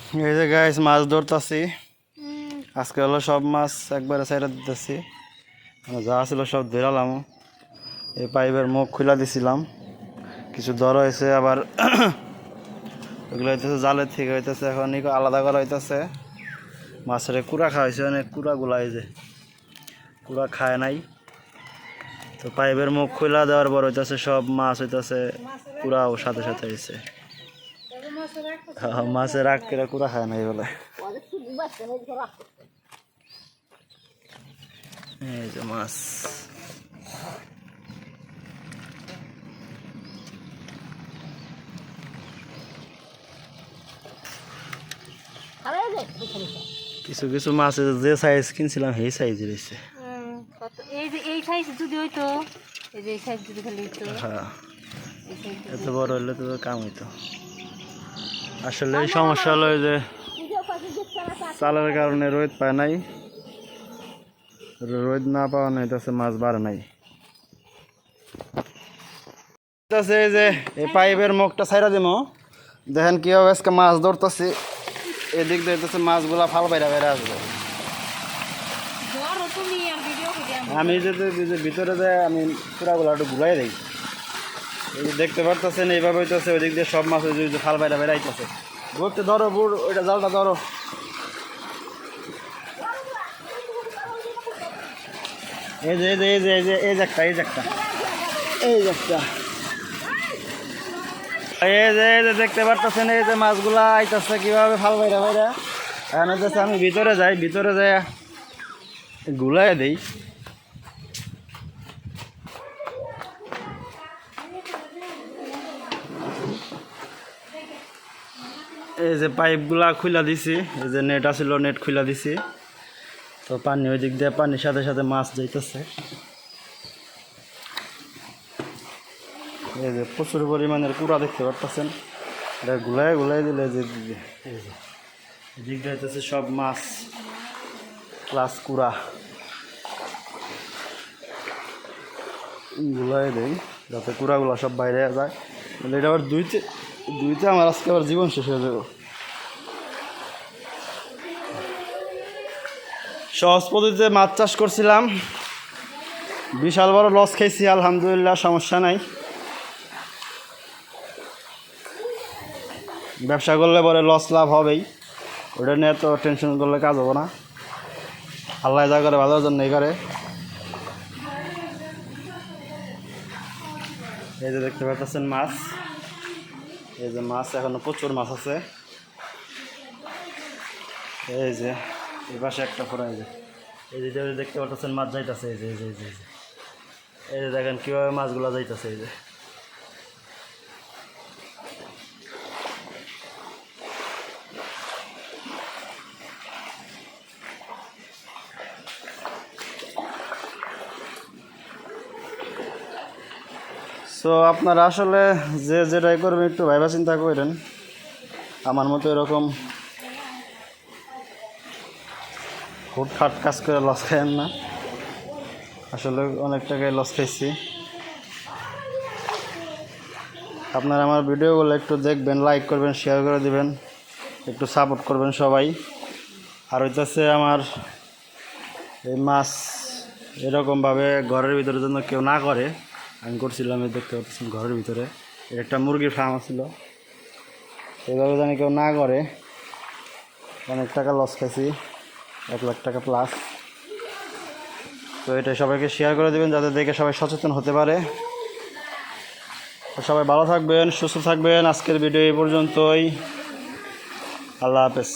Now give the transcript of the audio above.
এই যে গাইস মাছ ধরতাছি আজকে হলো সব মাছ একবারে সাইডে দিতেছি যা ছিল সব ধরালাম এই পাইপের মুখ খুলা দিছিলাম কিছু ধর হয়েছে আবার ওগুলো হইতেছে জালের থেকে হইতেছে এখন আলাদা করা হইতেছে মাছের কুড়া খাওয়া হয়েছে অনেক কুড়াগুলা এই যে কুড়া খায় নাই তো পাইপের মুখ খুলা দেওয়ার পর হইতেছে সব মাছ হইতেছে কুড়াও সাথে সাথে হয়েছে মাছের রাগ করে কুড়া খায় নাই বলে এই যে মাছ কিছু কিছু মাছ যে সাইজ কিনছিলাম সেই সাইজ রয়েছে হ্যাঁ এত বড় হইলে তো কাম হইতো আসলে এই সমস্যা হলো যে চালের কারণে রোদ পায় নাই রোদ না পাওয়া হইতেছে মাছ বাড়ে নাই এই যে এই পাইপের মুখটা ছাইরা দিমো দেখেন কিভাবে আজকে মাছ ধরতেছি এদিক দিয়ে মাছগুলা ফাল বাইরা বাইরে আসবে আমি যে ভিতরে যে আমি পুরাগুলো একটু ঘুরাই দিই এই যে দেখতে পারতেছেন এইভাবে হইতেছে ওই দিক দিয়ে সব মাছ ফাল বাইরা বাইরে আইতেছে ঘুরতে ধরো বুড় ওইটা জালটা ধরো এই যে এই যে এই যে এই যে এই যে একটা এই যে একটা এই যে একটা এই যে দেখতে পারতেছেন এই যে মাছগুলা আইতেছে কিভাবে ফাল বাইরা বাইরা এখন হইতেছে আমি ভিতরে যাই গুলাই দিই এই যে পাইপগুলা খুলা দিছি এই যে নেট আছিল নেট খুলা দিছি তো পানি ওই দিক দিয়ে পানির সাথে সাথে মাছ যাইতেছে এই যে প্রচুর পরিমাণের কুড়া দেখতে পারতেছেন এটা গুলাই দিলে যে দিক দিয়ে সব মাছ প্লাস কুড়া গুলাই দেয় যাতে কুড়াগুলা সব বাইরে যায় এটা আবার দুইতে আমার আজকে আবার জীবন শেষ হয়ে যাবে সহজ পদ্ধতিতে মাছ চাষ করছিলাম বিশাল বড় লস খাইছি আলহামদুলিল্লাহ সমস্যা নাই ব্যবসা করলে পরে লস লাভ হবেই ওটা নিয়ে তো টেনশন করলে কাজ হবো না আল্লাহ যা করে ভালোর জন্যই করে এই যে দেখতে পাচ্ছেন মাছ এই যে মাছ এখনো প্রচুর মাছ আছে এই যে এই পাশে একটা ফোড়া এই যে দেখতে পাচ্ছেন মাছ যাইতেছে এই যে এই যে দেখেন কীভাবে মাছগুলো যাইতেছে এই যে সো আপনারা আসলে যেটাই করবেন একটু ভাইবা চিন্তা করেন আমার মতো এরকম হুটখাট কাজ করে লস খাইেন না আসলে অনেক টাকায় লস খাইছি আপনারা আমার ভিডিওগুলো একটু দেখবেন লাইক করবেন শেয়ার করে দিবেন একটু সাপোর্ট করবেন সবাই আর হইতেছে আমার এই মাছ এরকমভাবে ঘরের ভিতরে জন্য কেউ না করে আমি করছিলাম এই দেখতে পাচ্ছেন ঘরের ভিতরে একটা মুরগির ফার্ম ছিল এইভাবে জানি কেউ না করে অনেক টাকা লস খাইছি 1 লাখ টাকা প্লাস তো এটা সবাইকে শেয়ার করে দেবেন যাতে দেখে সবাই সচেতন হতে পারে সবাই ভালো থাকবেন সুস্থ থাকবেন আজকের ভিডিও এই পর্যন্তই আল্লাহ হাফেজ